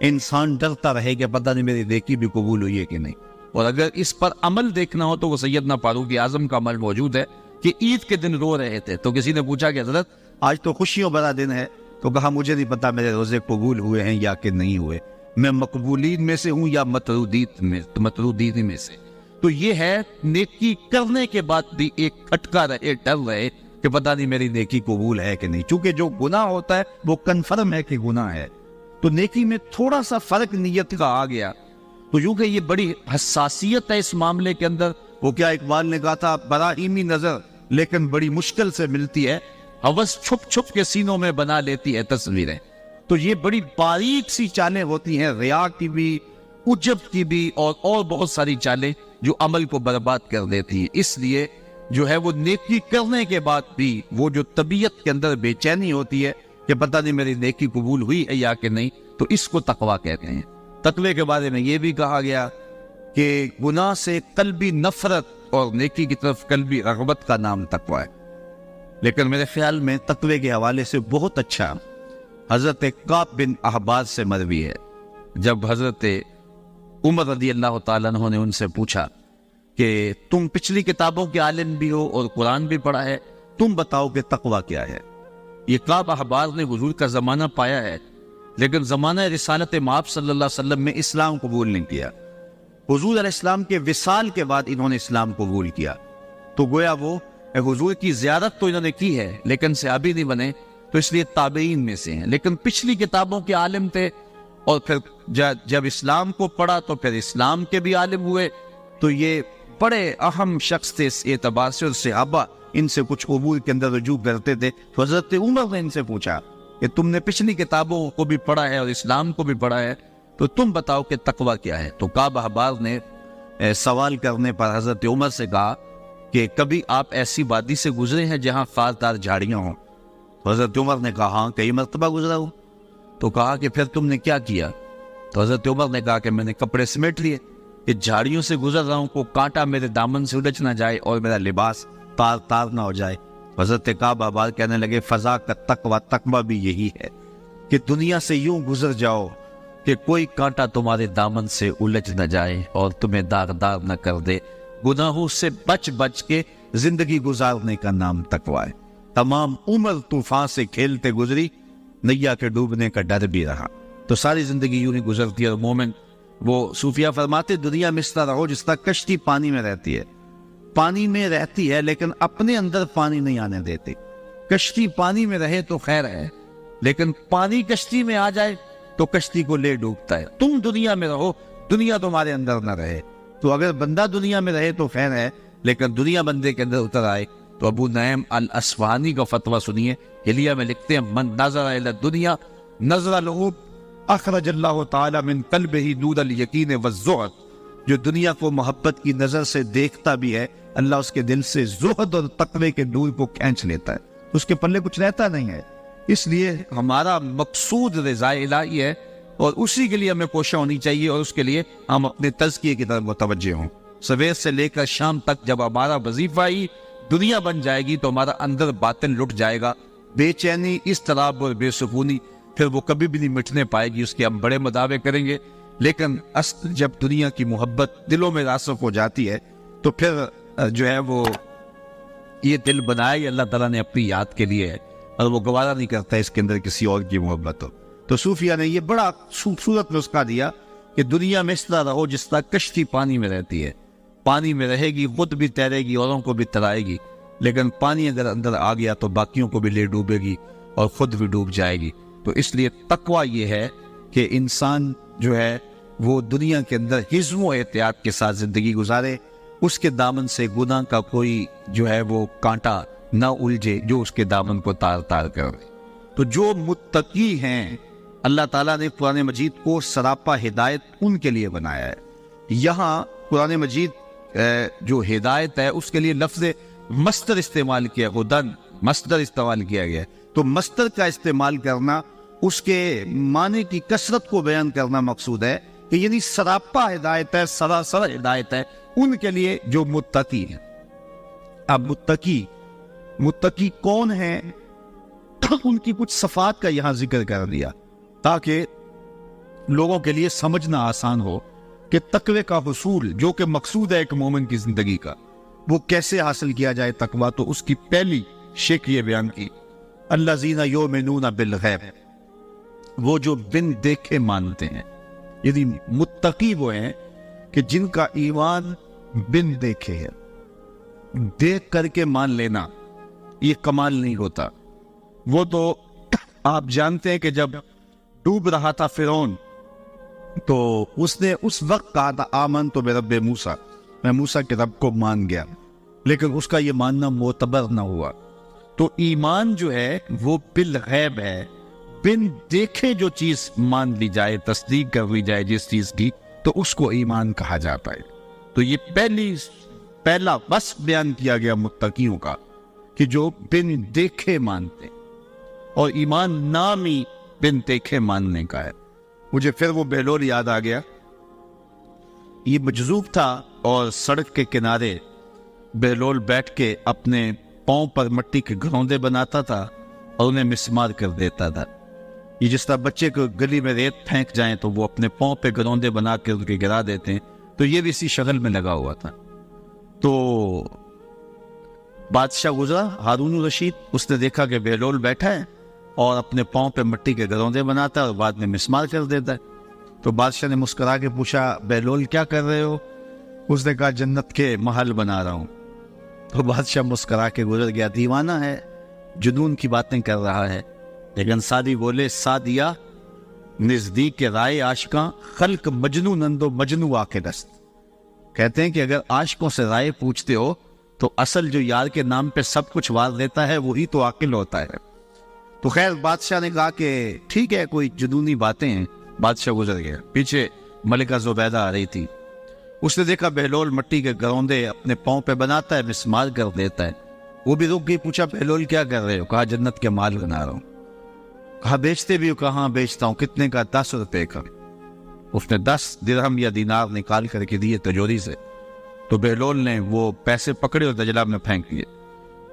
انسان ڈرتا رہے کہ پتہ نہیں میری نیکی بھی قبول ہوئی ہے کہ نہیں۔ اور اگر اس پر عمل دیکھنا ہو تو وہ سیدنا فاروق اعظم کا عمل موجود ہے کہ عید کے دن رو رہے تھے، تو کسی نے پوچھا کہ حضرت آج تو خوشیوں بھرا دن ہے، تو کہا مجھے نہیں پتا میرے روزے قبول ہوئے ہیں یا کہ نہیں ہوئے، میں مقبولین میں سے ہوں یا مطرودین میں سے۔ تو یہ ہے نیکی کرنے کے بعد بھی ایک کھٹکا رہے، ڈر رہے کہ پتہ نہیں میری نیکی قبول ہے کہ نہیں، چونکہ جو گناہ ہوتا ہے وہ کنفرم ہے کہ گناہ ہے۔ تو نیکی میں تھوڑا سا فرق نیت کا آ گیا، تو یوں کہ یہ بڑی حساسیت ہے اس معاملے کے اندر۔ وہ کیا اقبال نے کہا تھا، براہیمی نظر لیکن بڑی مشکل سے ملتی ہے، ہوس چھپ چھپ کے سینوں میں بنا لیتی ہے تصویریں۔ تو یہ بڑی باریک سی چالیں ہوتی ہیں، ریا کی بھی، عجب کی بھی، اور بہت ساری چالیں جو عمل کو برباد کر دیتی ہیں۔ اس لیے جو ہے وہ نیکی کرنے کے بعد بھی وہ جو طبیعت کے اندر بے چینی ہوتی ہے کہ پتہ نہیں میری نیکی قبول ہوئی ہے یا کہ نہیں، تو اس کو تقویٰ کہتے ہیں۔ تقوی کے بارے میں یہ بھی کہا گیا کہ گناہ سے قلبی نفرت اور نیکی کی طرف قلبی رغبت کا نام تقویٰ ہے۔ لیکن میرے خیال میں تقوی کے حوالے سے بہت اچھا حضرت کعب بن احبار سے مروی ہے، جب حضرت عمر رضی اللہ تعالیٰ عنہ نے ان سے پوچھا کہ تم پچھلی کتابوں کے عالم بھی ہو اور قرآن بھی پڑھا ہے، تم بتاؤ کہ تقویٰ کیا ہے۔ یہ کعب احبار نے حضور کا زمانہ پایا ہے، لیکن زمانہ رسالت مآب صلی اللہ علیہ وسلم میں اسلام قبول نہیں کیا۔ حضور علیہ السلام کے وصال کے بعد انہوں نے اسلام قبول کیا، تو گویا وہ حضور کی زیارت تو انہوں نے کی ہے لیکن صحابی نہیں بنے، تو اس لیے تابعین میں سے ہیں، لیکن پچھلی کتابوں کے عالم تھے، اور پھر جب اسلام کو پڑھا تو پھر اسلام کے بھی عالم ہوئے۔ تو یہ بڑے اہم شخص تھے اس اعتبار سے، اور صحابہ ان سے کچھ امور کے اندر رجوع کرتے تھے۔ تو حضرت عمر نے ان سے پوچھا کہ تم نے پچھلی کتابوں کو بھی پڑھا ہے اور اسلام کو بھی پڑھا ہے، تو تم بتاؤ کہ تقویٰ کیا ہے۔ تو کعب احبار نے سوال کرنے پر حضرت عمر سے کہا کہ کبھی آپ ایسی وادی سے گزرے ہیں جہاں خاردار جھاڑیاں ہوں؟ تو حضرت عمر نے کہا ہاں کئی مرتبہ گزرا ہوں۔ تو کہا کہ پھر تم نے کیا کیا؟ تو حضرت عمر نے کہا کہ میں نے کپڑے سمیٹ لیے کہ جھاڑیوں سے گزر رہا ہوں، کو کانٹا میرے دامن سے الجھ نہ جائے اور میرا لباس تار تار نہ ہو جائے۔ حضرت کعب احبار کہنے لگے فضا کا تقویٰ بھی یہی ہے کہ دنیا سے یوں گزر جاؤ کہ کوئی کانٹا تمہارے دامن سے الجھ نہ جائے اور تمہیں داغدار نہ کر دے۔ گناہوں سے بچ بچ کے زندگی گزارنے کا نام تقویٰ ہے۔ تمام عمر طوفان سے کھیلتے گزری، نیا کے ڈوبنے کا ڈر بھی رہا۔ تو ساری زندگی یوں ہی گزرتی ہے، اور مومن وہ صوفیہ فرماتے دنیا میں اس طرح رہو جس طرح کشتی پانی میں رہتی ہے، پانی میں رہتی ہے لیکن اپنے اندر پانی نہیں آنے دیتی۔ کشتی پانی میں رہے تو خیر ہے، لیکن پانی کشتی میں آ جائے تو کشتی کو لے ڈوبتا ہے۔ تم دنیا میں رہو، دنیا تمہارے اندر نہ رہے۔ تو اگر بندہ دنیا میں رہے تو خیر ہے، لیکن دنیا بندے کے اندر اتر آئے تو ابو نعیم الاصفہانی کا فتویٰ سنیے، حلیہ میں لکھتے ہیں من نظر الی الدنیا نظر لہ اخرج اللہ تعالی من قلبہ نور الیقین والزہد۔ جو دنیا کو محبت کی نظر سے دیکھتا بھی ہے، اللہ اس کے دل سے زہد اور تقوی کے نور کو کھینچ لیتا ہے، اس کے پلے کچھ رہتا نہیں ہے۔ اس لیے ہمارا مقصود رضا الہی ہے اور اسی کے لیے ہمیں کوشش ہونی چاہیے اور اس کے لیے ہم اپنے تزکیے کی طرف متوجہ ہوں. صبح سے لے کر شام تک جب ہمارا وظیفہ ہی دنیا بن جائے گی تو ہمارا اندر باطن لٹ جائے گا. بے چینی، اضطراب اور بے سکونی پھر وہ کبھی بھی نہیں مٹنے پائے گی. اس کے ہم بڑے مداوے کریں گے، لیکن اصل جب دنیا کی محبت دلوں میں راسخ ہو جاتی ہے تو پھر جو ہے وہ یہ دل بنایا یہ اللہ تعالیٰ نے اپنی یاد کے لیے ہے اور وہ گوارا نہیں کرتا اس کے اندر کسی اور کی محبت ہو. تو صوفیہ نے یہ بڑا خوبصورت نسخہ دیا کہ دنیا میں اس طرح رہو جس طرح کشتی پانی میں رہتی ہے. پانی میں رہے گی، خود بھی تیرے گی، اوروں کو بھی ترائے گی، لیکن پانی اگر اندر آ گیا تو باقیوں کو بھی لے ڈوبے گی اور خود بھی ڈوب جائے گی. تو اس لیے تقویٰ یہ ہے کہ انسان جو ہے وہ دنیا کے اندر حزم و احتیاط کے ساتھ زندگی گزارے، اس کے دامن سے گناہ کا کوئی جو ہے وہ کانٹا نہ الجھے جو اس کے دامن کو تار تار کر دے. تو جو متقی ہیں اللہ تعالیٰ نے قرآن مجید کو سراپا ہدایت ان کے لیے بنایا ہے. یہاں قرآن مجید جو ہدایت ہے اس کے لیے لفظ مصدر استعمال کیا، ہدن مصدر استعمال کیا گیا. تو مصدر کا استعمال کرنا، اس کے معنی کی کثرت کو بیان کرنا مقصود ہے کہ یعنی سراپا ہدایت ہے، سراسر ہدایت ہے ان کے لیے جو متقی ہیں. اب متقی کون ہیں؟ ان کی کچھ صفات کا یہاں ذکر کر دیا تاکہ لوگوں کے لیے سمجھنا آسان ہو کہ تقوی کا حصول جو کہ مقصود ہے ایک مومن کی زندگی کا، وہ کیسے حاصل کیا جائے تقوی. تو اس کی پہلی شک یہ بیان کی، الذین یؤمنون بالغیب، وہ جو بن دیکھے مانتے ہیں. یعنی متقی وہ ہیں کہ جن کا ایمان بن دیکھے ہے. دیکھ کر کے مان لینا یہ کمال نہیں ہوتا. وہ تو آپ جانتے ہیں کہ جب ڈوب رہا تھا فرعون تو اس نے اس وقت کہا تھا آمنت برب موسیٰ، میں موسیٰ کے رب کو مان گیا، لیکن اس کا یہ ماننا معتبر نہ ہوا. تو ایمان جو ہے وہ بالغیب ہے، بن دیکھے جو چیز مان لی جائے، تصدیق کر لی جائے جس چیز کی، تو اس کو ایمان کہا جاتا ہے. تو یہ پہلا وصف بیان کیا گیا متقیوں کا کہ جو بن دیکھے مانتے، اور ایمان نام ہی بن دیکھے ماننے کا ہے. مجھے پھر وہ بہلول یاد آ گیا. یہ مجذوب تھا اور سڑک کے کنارے بہلول بیٹھ کے اپنے پاؤں پر مٹی کے گھروندے بناتا تھا اور انہیں مسمار کر دیتا تھا. یہ جس طرح بچے کو گلی میں ریت پھینک جائیں تو وہ اپنے پاؤں پہ گھروندے بنا کے ان کے گرا دیتے ہیں، تو یہ بھی اسی شغل میں لگا ہوا تھا. تو بادشاہ گزرا ہارون الرشید، اس نے دیکھا کہ بہلول بیٹھا ہے اور اپنے پاؤں پہ مٹی کے گھروندے بناتا ہے اور بعد میں مسمار کر دیتا ہے. تو بادشاہ نے مسکرا کے پوچھا بہلول کیا کر رہے ہو؟ اس نے کہا جنت کے محل بنا رہا ہوں. تو بادشاہ مسکرا کے گزر گیا. دیوانہ ہے، جنون کی باتیں کر رہا ہے. لیکن سادی بولے سادیا نزدیک کے رائے عاشقاں خلق مجنو نندو مجنو آ کے دست. کہتے ہیں کہ اگر عاشقوں سے رائے پوچھتے ہو تو اصل جو یار کے نام پہ سب کچھ وار دیتا ہے وہی تو عاقل ہوتا ہے. تو خیر بادشاہ نے کہا کہ ٹھیک ہے کوئی جنونی باتیں ہیں. بادشاہ گزر گیا. پیچھے ملکہ زبیدہ آ رہی تھی. اس نے دیکھا بہلول مٹی کے گھروندے اپنے پاؤں پہ بناتا ہے، مسمار کر دیتا ہے. وہ بھی رک گئی. پوچھا بہلول کیا کر رہے ہو؟ کہا جنت کے مال بنا رہا ہوں. کہا بیچتے بھی ہو؟ کہاں بیچتا ہوں. کتنے کا؟ 10 روپے کا. اس نے 10 درہم یا دینار نکال کر کے دیے تجوری سے. تو بہلول نے وہ پیسے پکڑے اور دجلہ میں پھینک دیے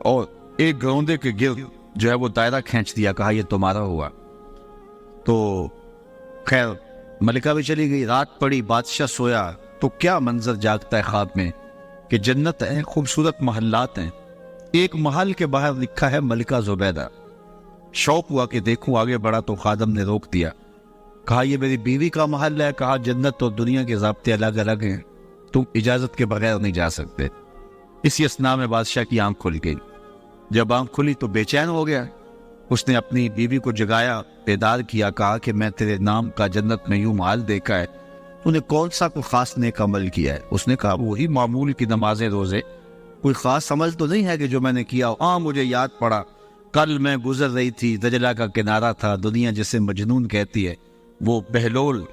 اور ایک گھروندے کے گرد جو ہے وہ دائرہ کھینچ دیا. کہا یہ تمہارا ہوا. تو خیر ملکہ بھی چلی گئی. رات پڑی، بادشاہ سویا تو کیا منظر جاگتا ہے خواب میں کہ جنت ہے، خوبصورت محلات ہیں. ایک محل کے باہر لکھا ہے ملکہ زبیدہ. شوق ہوا کہ دیکھوں. آگے بڑھا تو خادم نے روک دیا. کہا یہ میری بیوی کا محل ہے. کہا جنت اور دنیا کے ضابطے الگ الگ ہیں، تم اجازت کے بغیر نہیں جا سکتے. اسی اثناء میں بادشاہ کی آنکھ کھل گئی. جب آنکھ کھلی تو بے چین ہو گیا. اس نے اپنی بیوی کو جگایا، بیدار کیا. کہا کہ میں تیرے نام کا جنت میں یوں محل دیکھا ہے، تو نے کون سا کوئی خاص نیک عمل کیا ہے؟ اس نے کہا وہی معمول کی نمازیں روزے. کوئی خاص عمل تو نہیں ہے کہ جو میں نے کیا. ہاں مجھے یاد پڑا، کل میں گزر رہی تھی، دجلہ کا کنارہ تھا، دنیا جسے مجنون کہتی ہے. وہ بہلول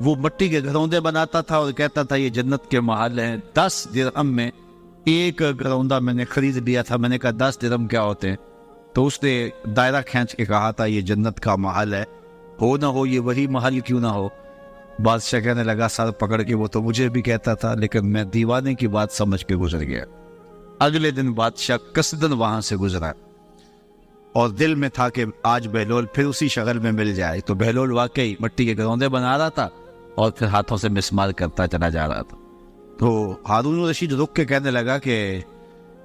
وہ مٹی کے گھروندے بناتا تھا اور کہتا تھا یہ جنت کے محل ہیں. 10 درہم میں ایک گھروندہ میں نے خرید لیا تھا. میں نے کہا 10 درہم کیا ہوتے ہیں؟ تو اس نے دائرہ کھینچ کے کہا تھا یہ جنت کا محل ہے، ہو نہ ہو یہ وہی محل کیوں نہ ہو۔ بادشاہ کہنے لگا سر پکڑ کے وہ تو مجھے بھی کہتا تھا، لیکن میں دیوانے کی بات سمجھ کے گزر گیا۔ اگلے دن بادشاہ قصدن وہاں سے گزرا اور دل میں تھا کہ آج بہلول پھر اسی شغل میں مل جائے، تو بہلول واقعی مٹی کے گروندے بنا رہا تھا اور پھر ہاتھوں سے مسمار کرتا چلا جا رہا تھا۔ تو ہارون الرشید رک کے کہنے لگا کہ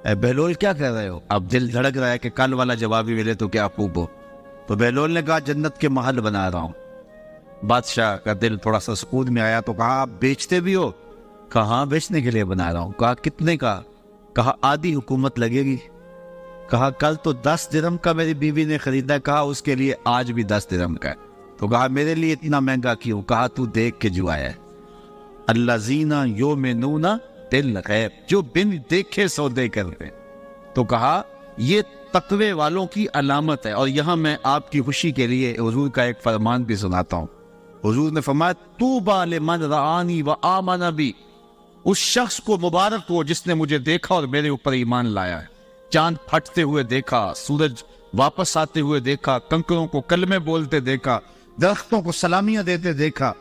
اے بہلول کیا کہہ رہے ہو؟ اب دل دھڑک رہا ہے کہ کل والا جواب بھی ملے تو کیا پوپو۔ تو بہلول نے کہا جنت کے محل بنا رہا ہوں۔ بادشاہ کا دل تھوڑا سا سکون میں آیا تو کہا آپ بیچتے بھی ہو؟ کہا ہاں بیچنے کے لیے بنا رہا ہوں۔ کہا کتنے کا؟ کہا آدھی حکومت لگے گی۔ کہا کل تو 10 درہم کا میری بیوی نے خریدا، کہا اس کے لیے آج بھی 10 درہم کا ہے۔ تو کہا میرے لیے اتنا مہنگا کیوں؟ کہا تو دیکھ کے جو آیا ہے، الذین یؤمنون بالغیب، جو بن دیکھے سودے کرتے ہیں۔ تو کہا یہ تقوی والوں کی علامت ہے۔ اور یہاں میں آپ کی خوشی کے لیے حضور کا ایک فرمان بھی سناتا ہوں۔ حضور نے فرمایا طوبی لمن رآنی وآمن بی، اس شخص کو مبارک ہو جس نے مجھے دیکھا اور میرے اوپر ایمان لایا ہے۔ چاند پھٹتے ہوئے دیکھا، سورج واپس آتے ہوئے دیکھا، کنکروں کو کلمے بولتے دیکھا، درختوں کو سلامیاں دیتے دیکھا،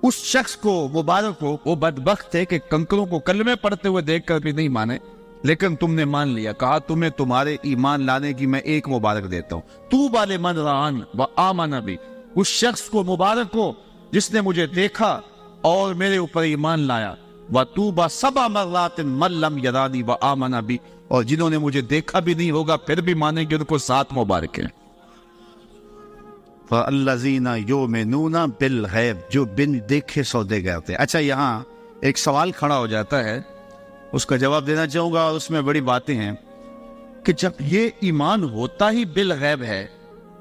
اس شخص کو مبارک ہو۔ وہ بدبخت ہے کہ کنکروں کو کلمے پڑھتے ہوئے دیکھ کر بھی نہیں مانے، لیکن تم نے مان لیا۔ کہا تمہیں تمہارے ایمان لانے کی میں ایک مبارک دیتا ہوں، طوبی لمن رآنی وآمن بی، اس شخص کو مبارک ہو جس نے مجھے دیکھا اور میرے اوپر ایمان لایا۔ وَطُوبَى 7 مرات من لم یرانی وآمن بی، اور جنہوں نے مجھے دیکھا بھی نہیں ہوگا پھر بھی مانیں گے، ان کو 7 مبارک ہیں۔ فَالَّذِينَ يُؤْمِنُونَ بِالْغَيْبِ، جو بن دیکھے سودے کرتے ہیں۔ اچھا یہاں ایک سوال کھڑا ہو جاتا ہے، اس کا جواب دینا چاہوں گا، اور اس میں بڑی باتیں ہیں کہ جب یہ ایمان ہوتا ہی بالغیب ہے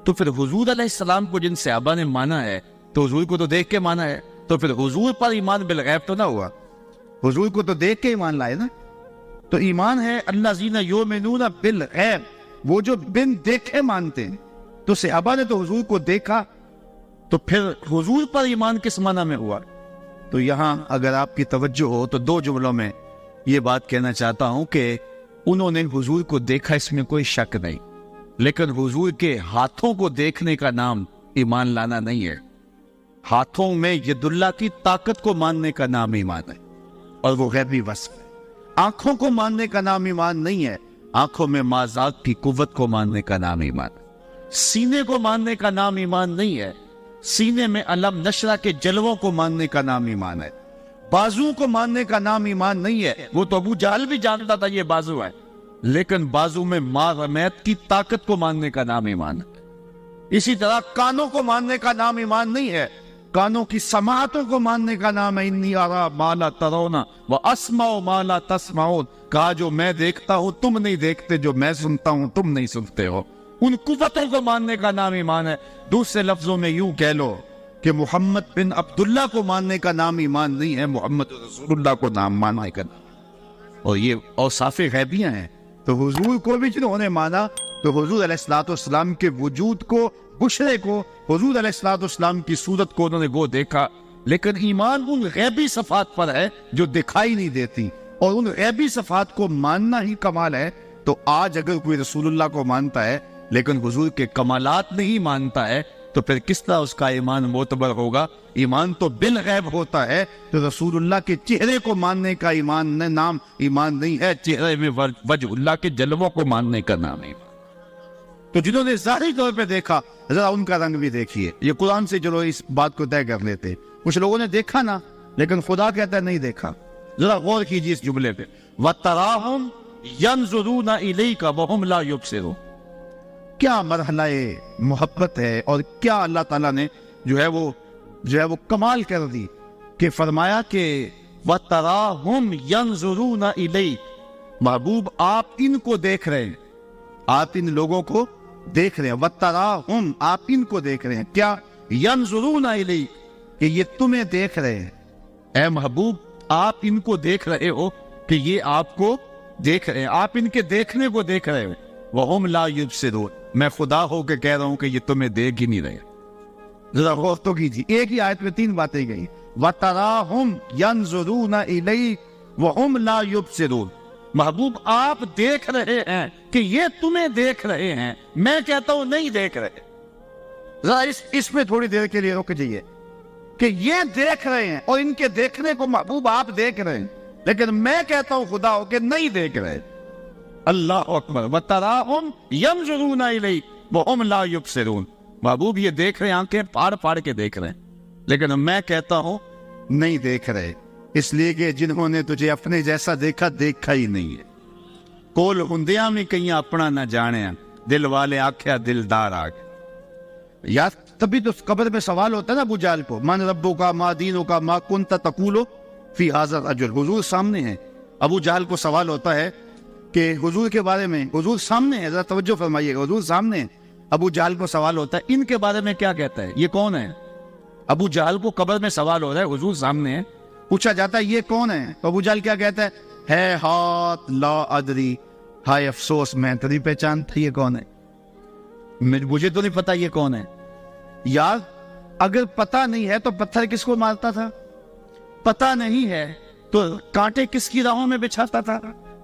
تو پھر حضور علیہ السلام کو جن صحابہ نے مانا ہے تو حضور کو تو دیکھ کے مانا ہے، تو پھر حضور پر ایمان بالغیب تو نہ ہوا، حضور کو تو دیکھ کے ایمان لائے نا۔ تو ایمان ہے الذین یؤمنون بالغیب، وہ جو بن دیکھے مانتے ہیں۔ تو صحابہ نے تو حضور کو دیکھا، تو پھر حضور پر ایمان کس معنی میں ہوا؟ تو یہاں اگر آپ کی توجہ ہو تو 2 جملوں میں یہ بات کہنا چاہتا ہوں کہ انہوں نے حضور کو دیکھا، اس میں کوئی شک نہیں، لیکن حضور کے ہاتھوں کو دیکھنے کا نام ایمان لانا نہیں ہے۔ ہاتھوں میں ید اللہ کی طاقت کو ماننے کا نام ایمان ہے، اور وہ غیبی وصف ہے۔ آنکھوں کو ماننے کا نام ایمان نہیں ہے، آنکھوں میں ما ذات کی قوت کو ماننے کا نام ایمان ہے۔ سینے کو ماننے کا نام ایمان نہیں ہے، سینے میں علم نشرہ کے جلووں کو ماننے کا نام ایمان ہے۔ بازو کو ماننے کا نام ایمان نہیں ہے، وہ تو ابو جہل بھی جانتا تھا یہ بازو ہے، لیکن بازو میں ما رمیت کی طاقت کو ماننے کا نام ایمان ہے۔ اسی طرح کانوں کو ماننے کا نام ایمان نہیں ہے، کانوں کی سماعتوں کو ماننے کا نام ہے۔ انی ارا ما لا ترون واسمع ما لا تسمعون، کہا جو میں دیکھتا ہوں تم نہیں دیکھتے، جو میں سنتا ہوں تم نہیں سنتے ہو۔ ان قوتوں کو ماننے کا نام ایمان ہے۔ دوسرے لفظوں میں یوں کہہ لو کہ محمد بن عبداللہ کو ماننے کا نام ایمان نہیں ہے، محمد رسول اللہ کو نام ماننے کا نام، اور یہ اوصاف غیبیاں ہیں۔ تو حضور کو بھی جنہوں نے مانا تو حضور علیہ الصلوۃ والسلام کے وجود کو، بشرے کو، حضور علیہ الصلوۃ والسلام کی صورت کو انہوں نے گو دیکھا، لیکن ایمان ان غیبی صفات پر ہے جو دکھائی نہیں دیتی، اور ان غیبی صفات کو ماننا ہی کمال ہے۔ تو آج اگر کوئی رسول اللہ کو مانتا ہے لیکن حضور کے کمالات نہیں مانتا ہے تو پھر کس طرح اس کا ایمان معتبر ہوگا؟ ایمان تو بالغیب ہوتا ہے، تو رسول اللہ کے چہرے کو ماننے کا ایمان نام ایمان نہیں ہے، چہرے میں وجہ اللہ کے جلووں کو ماننے کا نام ہے۔ تو جنہوں نے ظاہری طور پہ دیکھا، ذرا ان کا رنگ بھی دیکھیے۔ یہ قرآن سے چلو اس بات کو طے کر لیتے، کچھ لوگوں نے دیکھا نا، لیکن خدا کہتا ہے نہیں دیکھا۔ ذرا غور کیجیے اس جملے پہ، وَتَرَاهُمْ يَنْظُرُونَ إِلَيْكَ وَهُمْ لَا يُبْصِرُونَ۔ کیا مرحلہ محبت ہے، اور کیا اللہ تعالیٰ نے جو ہے وہ کمال کر دی کہ فرمایا کہ وَتَرَاهُمْ يَنْظُرُونَ إِلَيْكَ، محبوب آپ ان کو دیکھ رہے ہیں، آپ ان لوگوں کو دیکھ رہے ہیں۔ وَتَرَاهُمْ، آپ ان کو دیکھ رہے ہیں، کیا؟ يَنْظُرُونَ إِلَيْكَ، کہ یہ تمہیں دیکھ رہے ہیں۔ اے محبوب آپ ان کو دیکھ رہے ہو کہ یہ آپ کو دیکھ رہے ہیں، آپ ان کے دیکھنے کو دیکھ رہے ہو۔ وَهُمْ لَا يُبْصِرُونَ، میں خدا ہو کے کہہ رہا ہوں کہ یہ تمہیں دیکھ ہی نہیں رہے۔ ذرا غور تو کیجیے، ایک ہی آیت میں 3 باتیں گئی، وَتَرَاهُمْ يَنْظُرُونَ إِلَيْكَ وَهُمْ لَا يُبْصِرُونَ، محبوب آپ دیکھ رہے ہیں کہ یہ تمہیں دیکھ رہے ہیں، میں کہتا ہوں نہیں دیکھ رہے. ذرا اس میں تھوڑی دیر کے لیے رک جائیے کہ یہ دیکھ رہے ہیں اور ان کے دیکھنے کو محبوب آپ دیکھ رہے ہیں، لیکن میں کہتا ہوں خدا ہو کہ نہیں دیکھ رہے. اللہ اکبر. وَتَرَاهُمْ يَنْظُرُونَ إِلَيْكَ وَهُمْ لَا يُبْصِرُونَ. محبوب یہ دیکھ رہے ہیں، آنکھیں پھاڑ پھاڑ کے دیکھ رہے ہیں، لیکن میں کہتا ہوں نہیں دیکھ رہے، اس لیے کہ جنہوں نے تجھے اپنے جیسا دیکھا ہی نہیں ہے. کول ہندیاں میں کہیں اپنا نہ جانے، دل والے آکھیا دلدار آ گئے. یار تبھی تو قبر میں سوال ہوتا ہے نا ابو جہل کو، من ربو کا، ما دینو کا، ما کنت تقولو فی ھذا الرجل. حضور سامنے ہیں. ابو جہل کو سوال ہوتا ہے کہ حضور کے بارے میں، حضور سامنے ہے، ذرا توجہ فرمائیے، حضور سامنے ہیں. ابو جہل کو سوال ہوتا ہے ان کے بارے میں کیا کہتا ہے، یہ کون ہے؟ ابو جہل کو قبر میں سوال ہو رہا ہے، حضور سامنے ہے، پوچھا جاتا ہے یہ کون ہے، تو ابو جہل کیا کہتا ہے ہاتھ لا ادری، ہائے افسوس میں تری پہچانتا یہ کون ہے، مجھے تو نہیں پتا یہ کون ہے. یار اگر پتا نہیں ہے تو پتھر کس کو مارتا تھا؟ پتا نہیں ہے تو کانٹے کس کی راہوں میں بچھاتا تھا؟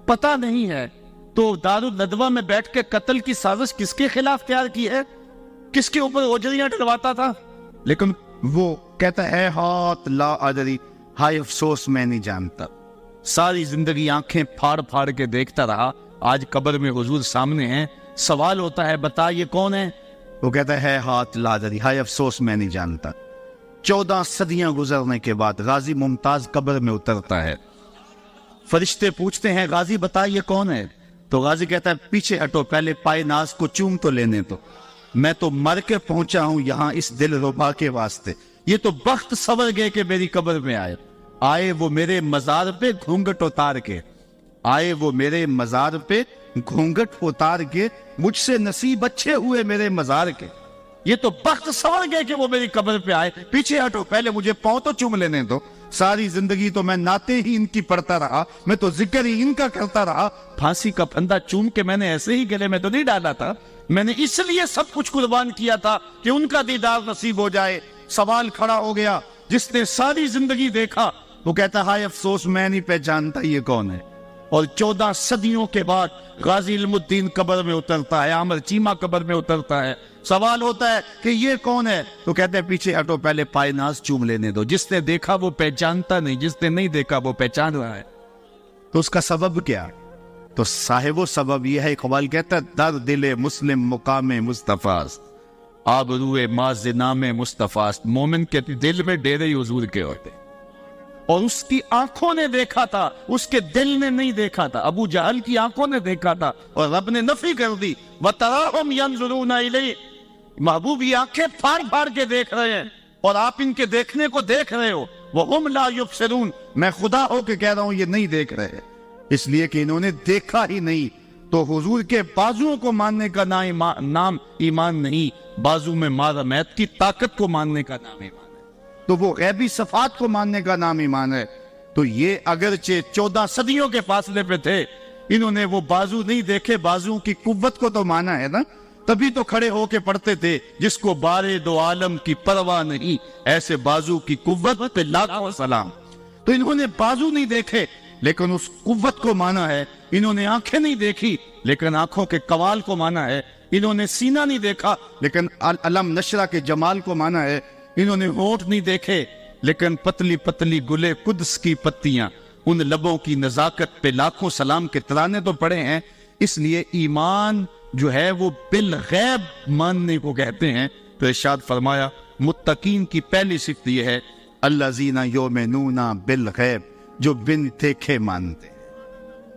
پتا نہیں ہے تو دارالندوہ میں بیٹھ کے قتل کی سازش کس کے خلاف تیار کی ہے؟ کس کے اوپر اوجریاں ڈلواتا تھا؟ لیکن وہ کہتا ہے ہاتھ لا ادری، ہائے افسوس میں نہیں جانتا. ساری زندگی آنکھیں پھاڑ پھاڑ کے دیکھتا رہا، آج قبر میں حضور سامنے ہیں، سوال ہوتا ہے بتا یہ کون ہے؟ وہ کہتا ہے ہاتھ لا ادری، ہائے افسوس میں نہیں جانتا. 14 صدیاں گزرنے کے بعد غازی ممتاز قبر میں اترتا ہے. فرشتے پوچھتے ہیں غازی بتا یہ کون ہے؟ تو غازی کہتا ہے پیچھے ہٹو، پہلے پائے ناز کو چوم تو لینے تو، میں تو مر کے پہنچا ہوں یہاں اس دل ربا کے واسطے. یہ تو بخت سور گئے کہ میری قبر میں آئے وہ میرے مزار پہ گھونگٹ اتار کے، آئے وہ میرے مزار پہ گھونگٹ اتار کے، مجھ سے نصیب اچھے ہوئے میرے مزار کے. یہ تو بخت سور گئے کہ وہ میری قبر پہ آئے، پیچھے ہٹو، پہلے مجھے پاؤں تو چوم لینے دو. ساری زندگی تو میں ناتے ہی ان کی پڑھتا رہا، میں تو ذکر ہی ان کا کرتا رہا. پھانسی کا پھندا چوم کے میں نے ایسے ہی گلے میں تو نہیں ڈالا تھا، میں نے اس لیے سب کچھ قربان کیا تھا کہ ان کا دیدار نصیب ہو جائے. سوال کھڑا ہو گیا، جس نے ساری زندگی دیکھا وہ کہتا ہائے افسوس میں نہیں پہچانتا یہ کون ہے. اور 14 صدیوں کے بعد غازی علم الدین قبر میں اترتا ہے، عامر چیمہ قبر میں اترتا ہے. سوال ہوتا ہے کہ یہ کون ہے؟ تو کہتے ہیں پیچھے ہٹو، پہلے پائے ناز چوم لینے دو. جس نے دیکھا وہ پہچانتا نہیں، جس نے نہیں دیکھا وہ پہچان رہا ہے. تو اس کا سبب کیا؟ تو صاحب و سبب یہ ہے، اقبال کہتا ہے در دل مسلم مقام مصطفیٰ، آبروئے ماز نام مصطفیٰ. مومن کے دل میں ڈیرے حضور کے ہوتے، اور اس کی آنکھوں نے دیکھا تھا، اس کے دل نے نہیں دیکھا تھا. ابو جہل کی آنکھوں نے دیکھا تھا اور رب نے نفی کر دی. وَتَرَاهُمْ يَنْظُرُونَ إِلَيْهِ. محبوب یہ آنکھیں پھاڑ پھاڑ کے دیکھ رہے ہیں اور آپ ان کے دیکھنے کو دیکھ رہے ہو. وَهُمْ لَا يُبْصِرُونَ. میں خدا ہو کے کہہ رہا ہوں یہ نہیں دیکھ رہے، اس لیے کہ انہوں نے دیکھا ہی نہیں. تو حضور کے بازوؤں کو ماننے کا نام ایمان نہیں، بازو میں مارمیت کی طاقت کو ماننے کا نام ایمان ہے. تو وہ غیبی صفات کو ماننے کا نام ایمان ہے. تو یہ اگرچہ 14 صدیوں کے فاصلے پہ تھے، انہوں نے وہ بازو نہیں دیکھے، بازو کی قوت کو تو مانا ہے نا، تبھی تو کھڑے ہو کے پڑھتے تھے جس کو بارے دو عالم کی پرواہ نہیں، ایسے بازو کی قوت پہ لاکھوں سلام. تو انہوں نے بازو نہیں دیکھے لیکن اس قوت کو مانا ہے. انہوں نے آنکھیں نہیں دیکھی لیکن آنکھوں کے قوال کو مانا ہے. انہوں نے سینہ نہیں دیکھا لیکن علم نشرہ کے جمال کو مانا ہے. انہوں نے ہونٹ نہیں دیکھے لیکن پتلی پتلی گلے قدس کی پتیاں، ان لبوں کی نزاکت پہ لاکھوں سلام کے ترانے تو پڑے ہیں. اس لیے ایمان جو ہے وہ بالغیب ماننے کو کہتے ہیں. تو ارشاد فرمایا متقین کی پہلی صفت یہ ہے الذین یؤمنون بالغیب، جو بن دیکھے مانتے.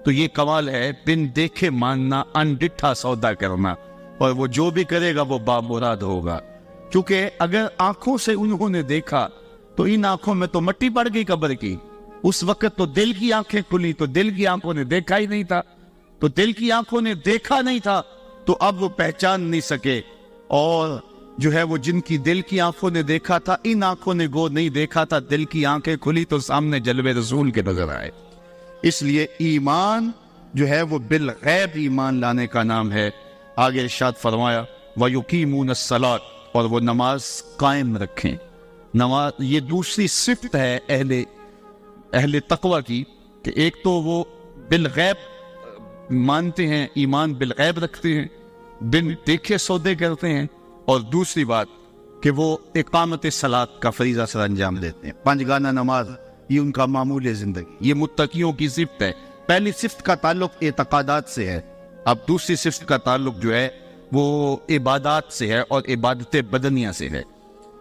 تو یہ کمال ہے، بن دیکھے ماننا، انڈٹھا سودا کرنا، اور وہ جو بھی کرے گا وہ بامراد ہوگا. کیونکہ اگر آنکھوں سے انہوں نے دیکھا تو ان آنکھوں میں تو مٹی پڑ گئی قبر کی. اس وقت تو دل کی آنکھیں کھلی، تو دل کی آنکھوں نے دیکھا ہی نہیں تھا. تو دل کی آنکھوں نے دیکھا نہیں تھا تو اب وہ پہچان نہیں سکے. اور جو ہے وہ جن کی دل کی آنکھوں نے دیکھا تھا، ان آنکھوں نے گو نہیں دیکھا تھا، دل کی آنکھیں کھلی تو سامنے جلوے رسول کے نظر آئے. اس لیے ایمان جو ہے وہ بالغیب ایمان لانے کا نام ہے. آگے ارشاد فرمایا وَيُقِيمُونَ الصَّلَاةَ، اور وہ نماز قائم رکھیں. نماز یہ دوسری صفت ہے اہل تقوی کی، کہ ایک تو وہ بالغیب مانتے ہیں، ایمان بالغیب رکھتے ہیں، بن دیکھے سودے کرتے ہیں، اور دوسری بات کہ وہ اقامت صلاۃ کا فریضہ سر انجام دیتے ہیں، 5 گانا نماز، یہ ان کا معمول زندگی، یہ متقیوں کی صفت ہے۔ پہلی صفت کا تعلق اعتقادات سے ہے، اب دوسری صفت کا تعلق جو ہے وہ عبادات سے ہے، اور عبادت بدنیہ سے ہے،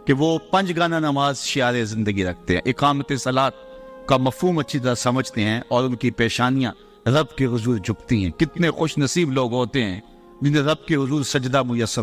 کہ وہ 5 گانا نماز شعار زندگی رکھتے ہیں، اقامت صلاۃ کا مفہوم اچھی طرح سمجھتے ہیں، اور ان کی پیشانیاں رب کے حضور جھکتی ہیں۔ کتنے خوش نصیب لوگ ہوتے ہیں جنہیں رب کے حضور سجدہ میسر ہو۔